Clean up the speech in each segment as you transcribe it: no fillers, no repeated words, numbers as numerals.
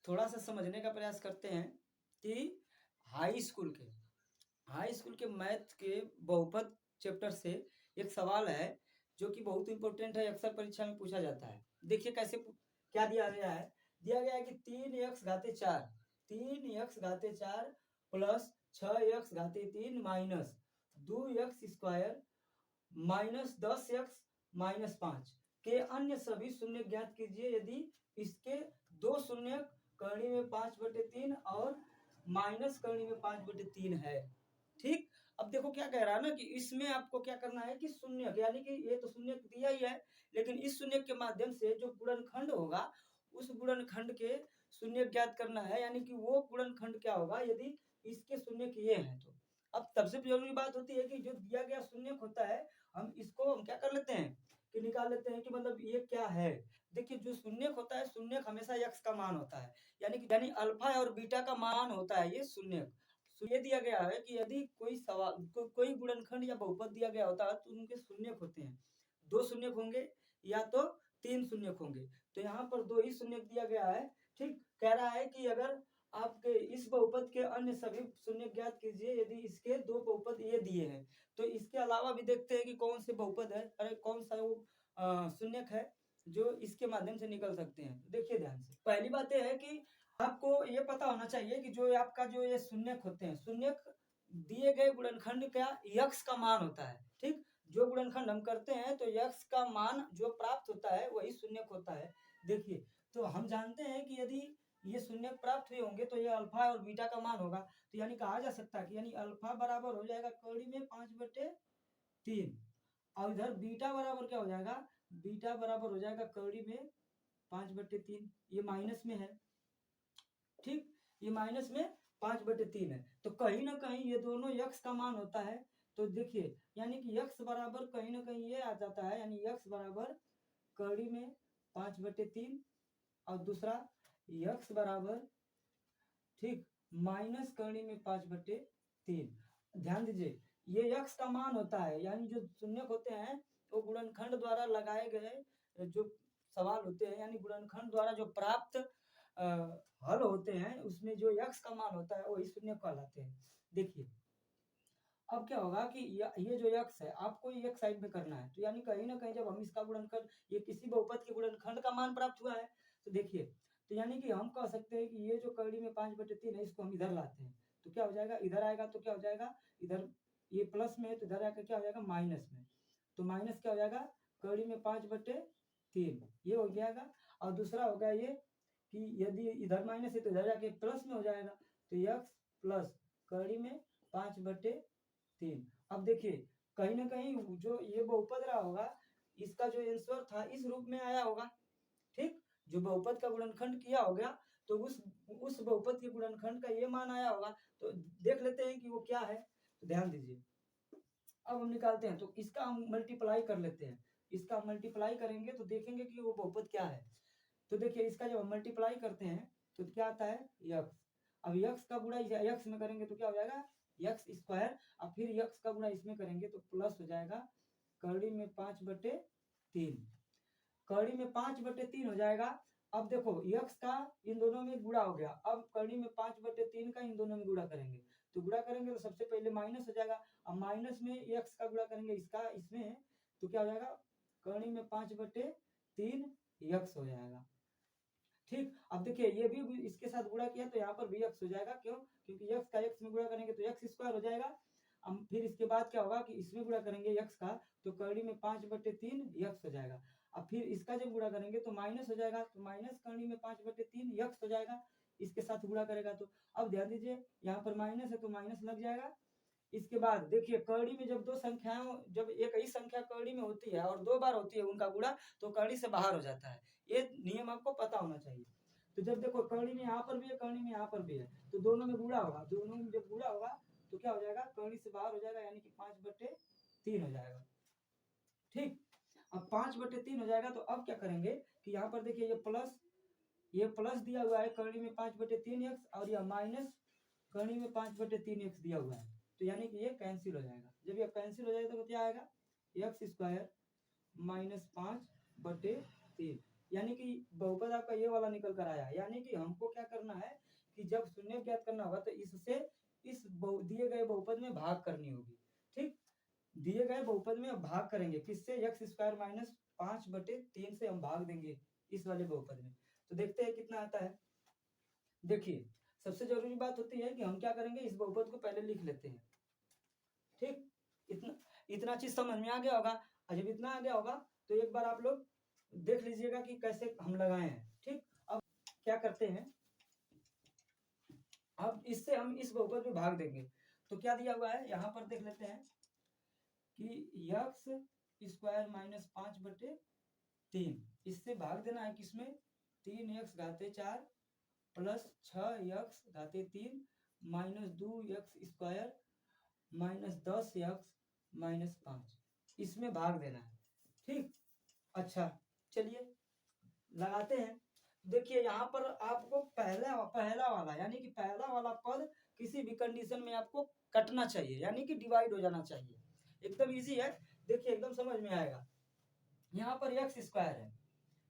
थोड़ा सा समझने का प्रयास करते हैं कि हाई स्कूल के मैथ के बहुपद चैप्टर से एक सवाल है जो कि बहुत इंपॉर्टेंट है, अक्सर परीक्षा में पूछा जाता है। देखिए कैसे क्या दिया गया है। दिया गया है कि 3x घाते 4 plus 6x घाते 3 minus 2x² minus 10x-5 के अन्य सभी शून्य ज्ञात कीजिए यदि इसके दो शून्य करनी में 5/3 और माइनस करनी में 5/3 है। ठीक, अब देखो क्या कह रहा है ना कि इसमें आपको क्या करना है कि शून्य यानी कि ये तो शून्य दिया ही है, लेकिन इस शून्य के माध्यम से जो गुणनखंड होगा उस गुणनखंड के शून्य ज्ञात करना है, यानी कि वो गुणनखंड क्या होगा यदि इसके शून्य ये हैं। तो अब सबसे जरूरी बात होती है कि जो दिया गया शून्य होता है हम क्या कर लेते हैं कि निकाल लेते हैं कि मतलब ये क्या है। देखिए जो शून्य होता है, शून्य हमेशा x का मान होता है, यानी अल्फा और बीटा का मान होता है ये शून्य। ये दिया गया है कि यदि कोई गुणनखंड या बहुपद दिया गया होता है तो उनके शून्य होते हैं, दो शून्य होंगे या तो तीन शून्य होंगे। तो यहाँ पर दो ही शून्य दिया गया है। ठीक, कह रहा है कि अगर आपके इस बहुपद के अन्य सभी शून्य ज्ञात कीजिए यदि इसके दो बहुपद ये दिए हैं। तो इसके अलावा भी देखते हैं कि कौन से बहुपद है, अरे कौन सा वो शून्य है जो इसके माध्यम से निकल सकते हैं। देखिए ध्यान से, पहली बात यह है कि आपको ये पता होना चाहिए कि जो आपका जो ये शून्यक होते हैं, शून्यक दिए गए गुणनखंड का यक्स का मान होता है। ठीक, जो गुणनखंड हम करते हैं तो यक्स का मान जो प्राप्त होता है वही शून्यक होता है। देखिए तो हम जानते हैं कि यदि ये शून्य प्राप्त हुए होंगे तो ये अल्फा और बीटा का मान होगा। तो यानी कहा जा सकता है कि यानी अल्फा बराबर हो जाएगा कड़ी में 5/3 और इधर बीटा बराबर क्या हो जाएगा, बीटा बराबर हो जाएगा कड़ी में 5/3। ये माइनस में है। ठीक, ये माइनस में 5/3 है, तो कहीं ना कहीं ये दोनों यक्स का मान होता है। तो देखिए यानी कि यक्स बराबर कहीं ना कहीं ये आ जाता है, यानी यक्स बराबर कड़ी में 5/3 और दूसरा यक्स बराबर ठीक माइनस करनी में 5/3। ध्यान दीजिए ये यक्स का मान होता है, यानी जो शून्यक होते हैं वो गुणनखंड द्वारा लगाए गए जो सवाल होते हैं, यानी गुणनखंड द्वारा जो प्राप्त हल होते हैं उसमें जो यक्स का मान होता है वही शून्य कहलाते हैं। देखिए अब क्या होगा कि ये जो यक्स है आपको ये एक साइड में करना है, तो यानी कहीं ना कहीं जब हम इसका गुणनखंड ये किसी बहुपद के गुणनखंड का मान प्राप्त हुआ है तो देखिए तो यानी कि हम कह सकते हैं कि ये जो कड़ी में 5/3 है इसको हम इधर लाते हैं तो क्या हो जाएगा, इधर आएगा तो क्या हो जाएगा, इधर ये प्लस में है तो इधर आकर क्या हो जाएगा माइनस में। तो माइनस क्या हो जाएगा कड़ी में 5/3 ये हो जाएगा। और दूसरा होगा ये कि यदि इधर माइनस है तो इधर जाके प्लस में हो जाएगा, तो यक्स प्लस कड़ी में 5/3। अब देखिए कहीं ना कहीं जो ये बहुपद रहा होगा इसका जो आंसर था इस रूप में आया होगा। ठीक, जो बहुपद का गुणनखंड किया हो गया तो उस बहुपद के गुणनखंड का ये मान आया होगा। तो देख लेते हैं कि वो क्या है। तो ध्यान दीजिए अब हम निकालते हैं, तो इसका हम मल्टीप्लाई कर लेते हैं। इसका मल्टीप्लाई करेंगे तो देखेंगे कि वो बहुपद क्या है। तो देखिए इसका जब हम मल्टीप्लाई करते हैं तो क्या आता है यक्स। अब यक्स का गुणा यक्स में करेंगे तो क्या हो जाएगा x², और फिर यक्स का गुणा इसमें करेंगे तो प्लस हो जाएगा कड़ी में 5/3। कड़ी में 5/3 हो जाएगा। अब देखो यक्स का इन दोनों में गुणा हो गया, अब कड़ी में 5/3 का इन दोनों में गुणा करेंगे तो गुणा करेंगे तो सबसे पहले माइनस हो जाएगा। अब माइनस में यक्स का गुणा करेंगे इसका इसमें तो क्या हो जाएगा कड़ी में 5/3 यक्स हो जाएगा। ठीक, अब देखिए ये भी इसके साथ गुणा किया तो यहाँ पर भी x हो जाएगा। क्यों, क्योंकि x का x में गुणा करेंगे तो x² हो जाएगा। अब फिर इसके बाद क्या होगा कि इसमें गुणा करेंगे x का तो कड़ी में 5/3 x हो जाएगा। अब फिर इसका जब गुणा करेंगे तो माइनस हो जाएगा, तो माइनस कड़ी में 5/3 x हो जाएगा। इसके साथ गुणा करेगा तो अब ध्यान दीजिए यहाँ पर माइनस है तो माइनस लग जाएगा। इसके बाद देखिए कड़ी में जब दो संख्याओं जब एक ही संख्या कड़ी में होती है और दो बार होती है उनका गुणा तो कड़ी से बाहर हो जाता है। ये नियम आपको पता होना चाहिए। तो जब देखो कड़ी में यहाँ पर भी है कड़ी में यहाँ पर भी है तो दोनों में गुणा होगा, दोनों में जब गुणा होगा तो क्या हो जाएगा कड़ी से बाहर हो जाएगा, यानी कि 5/3 हो जाएगा। ठीक, अब 5/3 हो जाएगा तो अब क्या करेंगे कि यहाँ पर देखिए ये प्लस दिया हुआ है कड़ी में 5/3 और यह माइनस कड़ी में 5/3 दिया हुआ है, तो यानी कि ये कैंसिल हो जाएगा। जब ये कैंसिल हो जाएगा तो क्या आएगा x² -5/3। यानी कि बहुपद आपका ये वाला निकल कर आया। यानी कि हमको क्या करना है कि जब शून्य ज्ञात करना होगा तो इससे इस दिए गए बहुपद में भाग करनी होगी। ठीक, दिए गए बहुपद में भाग करेंगे किससे, एक्स स्क्वायर माइनस 5/3 से हम भाग देंगे इस वाले बहुपद में। तो देखते हैं कितना आता है। देखिए सबसे जरूरी बात होती है कि हम क्या करेंगे, इस बहुपद को पहले लिख लेते हैं। ठीक, इतना इतना चीज समझ में आ गया होगा। और जब इतना आ गया होगा तो एक बार आप लोग देख लीजिएगा कि कैसे हम लगाए हैं। ठीक, अब क्या करते हैं, अब इससे हम इस बहुपद में भाग देंगे। तो क्या दिया हुआ है यहाँ पर देख लेते हैं कि एक्स स्क्वायर माइनस 5/3 इससे भाग देना है किसमें, 3x⁴ plus 6x⁴ minus 2x² minus 10x-5 इसमें भाग देना है। ठीक, अच्छा चलिए लगाते हैं। देखिए यहाँ पर आपको पहला वाला यानी कि पहला वाला पद किसी भी कंडीशन में आपको कटना चाहिए, यानी कि डिवाइड हो जाना चाहिए। एकदम इजी है, देखिए एकदम समझ में आएगा। यहाँ पर x² है,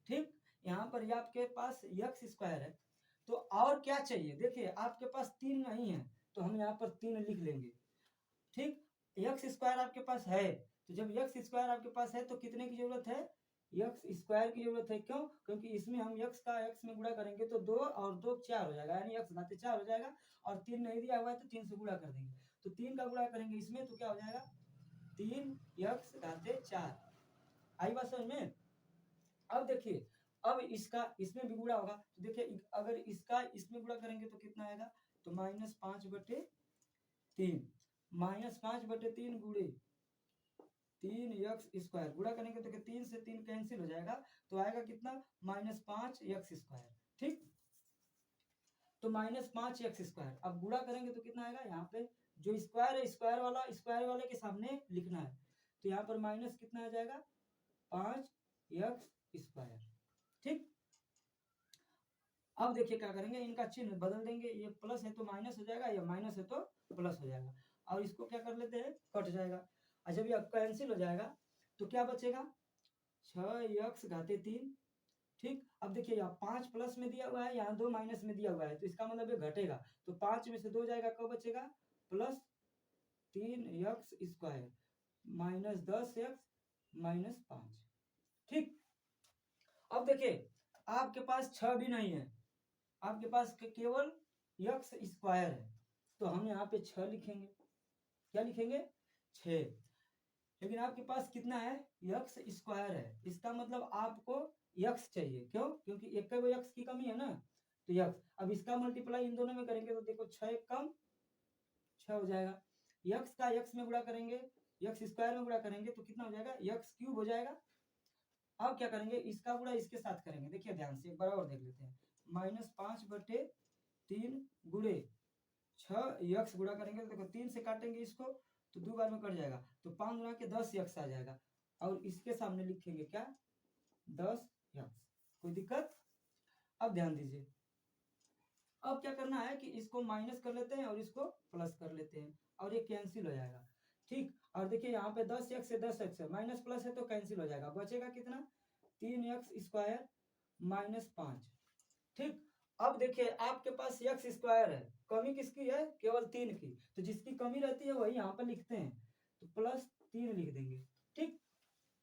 ठीक, यहाँ पर आपके पास x² है, तो और क्या चाहिए, देखिए आपके पास 3 नहीं है तो हम यहाँ पर 3 लिख लेंगे। ठीक, x² आपके पास है, तो जब x² आपके पास है तो कितने की जरूरत है, x² की जरूरत है। क्यों, क्योंकि इसमें हम x का x में गुणा करेंगे तो 2 और 2 4 हो जाएगा, यानी x⁴ हो जाएगा। और 3 नहीं दिया हुआ है तो 3 से गुणा कर देंगे, तो 3 का गुणा करेंगे इसमें तो क्या हो जाएगा, 3x⁴ आई बात समझ में। अब देखिए, अब इसका इसमें भी गुणा होगा, तो देखिए अगर इसका इसमें गुणा करेंगे तो कितना आएगा, तो -5/3 -5/3 गुणे 3x² गुणा करेंगे तो 3 से 3 कैंसिल हो जाएगा, तो आएगा कितना, -5x²। ठीक, तो -5x²। अब गुणा करेंगे तो कितना आएगा, यहाँ पे जो स्क्वायर है स्क्वायर वाले के सामने लिखना है, तो यहाँ पर माइनस कितना आ जाएगा, 5x²। ठीक, अब देखिए क्या करेंगे, इनका चिन्ह बदल देंगे, ये प्लस है तो माइनस हो जाएगा, या माइनस है तो प्लस हो जाएगा। और इसको क्या कर लेते हैं, कट जाएगा। और जब ये कैंसिल हो जाएगा तो क्या बचेगा, 6x⁴। ठीक, अब देखिए यहाँ 5 प्लस में दिया हुआ है, यहाँ 2 माइनस में दिया हुआ है, तो इसका मतलब ये घटेगा, तो 5 में से 2 जाएगा, कब बचेगा, प्लस 3x² माइनस 10x-5। ठीक, अब देखिए आपके पास 6 भी नहीं है, आपके पास केवल x² है, तो हम यहाँ पे 6 लिखेंगे। क्या लिखेंगे, 6। लेकिन आपके पास कितना है, x² है, इसका मतलब आपको x चाहिए। क्यों, क्योंकि एक x की कमी है ना, तो x। अब इसका मल्टीप्लाई इन दोनों में करेंगे तो देखो 6 कम 6 हो जाएगा, x का x में गुणा करेंगे, x² में गुणा करेंगे तो कितना हो जाएगा, x³ हो जाएगा। अब क्या करेंगे, इसका गुणा इसके साथ करेंगे, देखिए ध्यान से एक बार और देख लेते हैं, -5/3 गुणे 6x गुणा करेंगे तो देखो 3 से काटेंगे इसको तो 2 बार में कट जाएगा, तो 5 गुणा के 10x आ जाएगा। और इसके सामने लिखेंगे क्या, 10x। कोई दिक्कत, अब ध्यान दीजिए, अब क्या करना है कि इसको माइनस कर लेते हैं और इसको प्लस कर लेते हैं, और ये कैंसिल हो जाएगा। ठीक, और देखिए यहाँ पे 10x से 10x है, माइनस प्लस है तो कैंसिल हो जाएगा, बचेगा कितना, 3x² माइनस 5। ठीक, अब देखिए आपके पास x² है, कमी किसकी है, केवल 3 की, तो जिसकी कमी रहती है वही यहाँ पर लिखते हैं, तो +3 लिख देंगे। ठीक,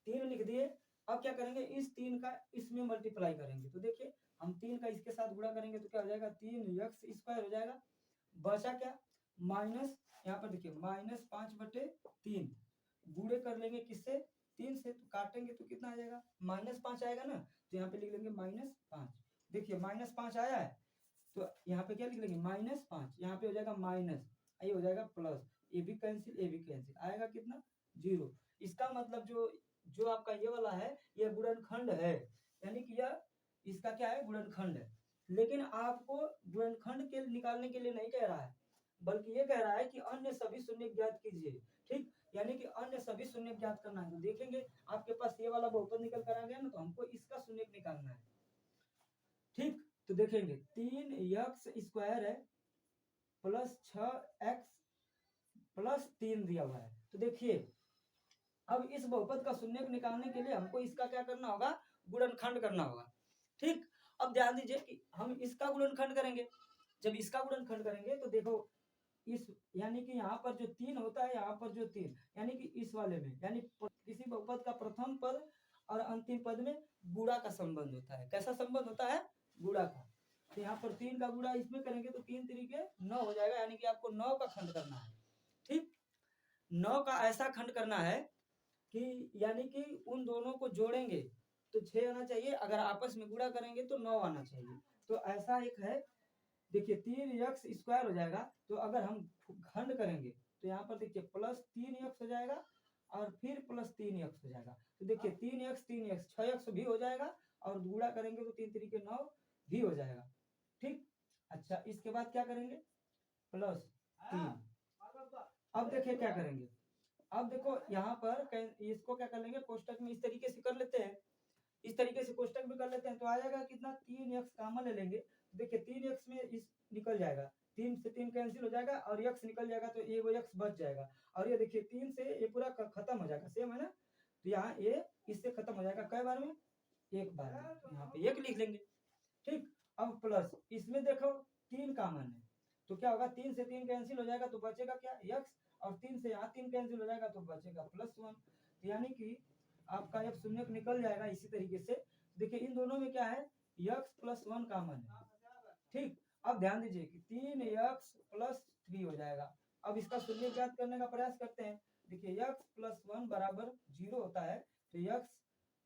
3 लिख दिए। अब क्या करेंगे, इस 3 का इसमें मल्टीप्लाई करेंगे, तो देखिए हम 3 का इसके साथ गुणा करेंगे तो क्या हो जाएगा, 3x² हो जाएगा। बचा क्या, माइनस, यहाँ पर देखिए -5/3 गुणे कर लेंगे किससे, 3 से, तो काटेंगे तो कितना आ जाएगा, -5 आएगा ना, तो यहाँ पे लिख लेंगे -5। देखिए -5 आया है, तो यहाँ पे क्या लिख लेंगे, -5, यहाँ पे हो जाएगा माइनस, ये हो जाएगा प्लस, ये भी कैंसिल, ये भी कैंसिल, आएगा कितना, 0। इसका मतलब जो आपका ये वाला है ये गुणनखंड है, यानी कि यह इसका क्या है, गुणनखंड है। लेकिन आपको गुणनखंड के निकालने के लिए नहीं कह रहा है, बल्कि ये कह रहा है कि अन्य सभी शून्य ज्ञात कीजिए। ठीक, यानी कि अन्य सभी शून्य ज्ञात करना है, तो देखेंगे आपके पास ये वाला बहुपद निकल कर आ गया ना, तो हमको इसका शून्य निकालना है। ठीक, तो देखेंगे 3x² है प्लस 6x प्लस 3 दिया हुआ है, तो देखिए अब इस बहुपद का शून्य निकालने के लिए हमको इसका क्या करना होगा, गुणनखंड करना होगा। ठीक। अब ध्यान दीजिए कि हम इसका गुणनखंड करेंगे। जब इसका गुणनखंड करेंगे तो देखो इस यानी कि यहाँ पर जो 3 होता है, यहाँ पर जो 3 यानी कि इस वाले में यानी किसी बहुपद का प्रथम पद और अंतिम पद में गुणा का संबंध होता है। कैसा संबंध होता है? गुणा का। तो यहाँ पर 3 का गुणा इसमें करेंगे तो 3 तरीके 9 हो जाएगा, यानी कि आपको 9 का खंड करना है। ठीक। 9 का ऐसा खंड करना है कि यानी कि उन दोनों को जोड़ेंगे तो 6 आना चाहिए, अगर आपस में गुणा करेंगे तो 9 आना चाहिए। तो ऐसा एक है, देखिए 3x² हो जाएगा। तो अगर हम खंड करेंगे तो यहाँ पर देखिए प्लस 3x हो जाएगा और फिर प्लस 3x हो जाएगा। तो देखिए 3x 6x भी हो जाएगा और गुणा करेंगे तो 3 तरीके 9 भी हो जाएगा। ठीक। अच्छा, इसके बाद क्या करेंगे? प्लस 3। अब देखिए क्या करेंगे। अब देखो यहाँ पर इसको क्या कर लेंगे, कोष्टक में इस तरीके से कर लेते हैं, इस तरीके से कोष्टक में कर लेते हैं तो आ जाएगा कितना, 3x कॉमन ले लेंगे। देखिए 3x में इस निकल जाएगा, 3 से 3 कैंसिल हो जाएगा और x निकल जाएगा तो ये वो x बच जाएगा। और ये देखिए 3 से ये पूरा खत्म हो जाएगा, सेम है ना। तो यहाँ ये इससे खत्म हो जाएगा कई बार में, एक बार में, यहाँ पे 1 लिख लेंगे। ठीक। अब प्लस इसमें देखो 3 कॉमन है तो क्या होगा, 3 से 3 कैंसिल हो जाएगा तो बचेगा क्या, x, और 3 से यहाँ 3 कैंसिल हो जाएगा तो बचेगा +1। यानी कि आपका x शून्य निकल जाएगा। इसी तरीके से देखिए इन दोनों में क्या है, x + 1 कॉमन है। ठीक। अब ध्यान दीजिए कि 3x + 3 हो जाएगा। अब इसका शून्य ज्ञात करने का प्रयास करते हैं। देखिए x + 1 बराबर 0 होता है तो x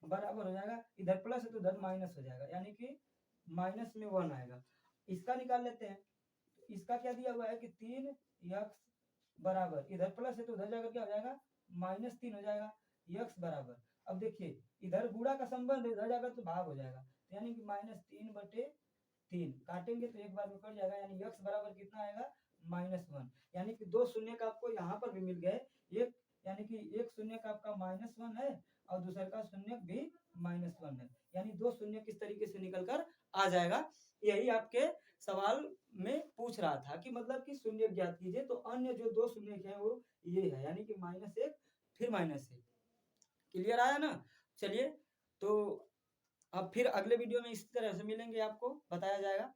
बराबर हो जाएगा, इधर प्लस है तो इधर माइनस हो जाएगा, यानी कि माइनस में 1 आएगा। इसका निकाल लेते हैं। इसका क्या दिया हुआ है कि 3x बराबर, इधर प्लस है तो उधर जाकर क्या हो जाएगा, -3 हो जाएगा। x बराबर, अब देखिए इधर गुणा का संबंध है, इधर जाकर तो भाग हो जाएगा, यानी कि -3/3 काटेंगे तो एक बार में कट जाएगा, यानी x बराबर कितना आएगा, -1। यानी कि 2 शून्य का आपको यहाँ पर भी मिल गए, एक यानी कि एक शून्य का आपका -1 है और दूसरे का शून्य भी -1 है, यानी 2 शून्य किस तरीके से निकल कर आ जाएगा। यही आपके सवाल में पूछ रहा था कि मतलब कि शून्य ज्ञात कीजिए, तो अन्य जो 2 शून्य है वो ये है, यानी कि -1 फिर -1। क्लियर आया ना। चलिए, तो अब फिर अगले वीडियो में इसी तरह से मिलेंगे, आपको बताया जाएगा।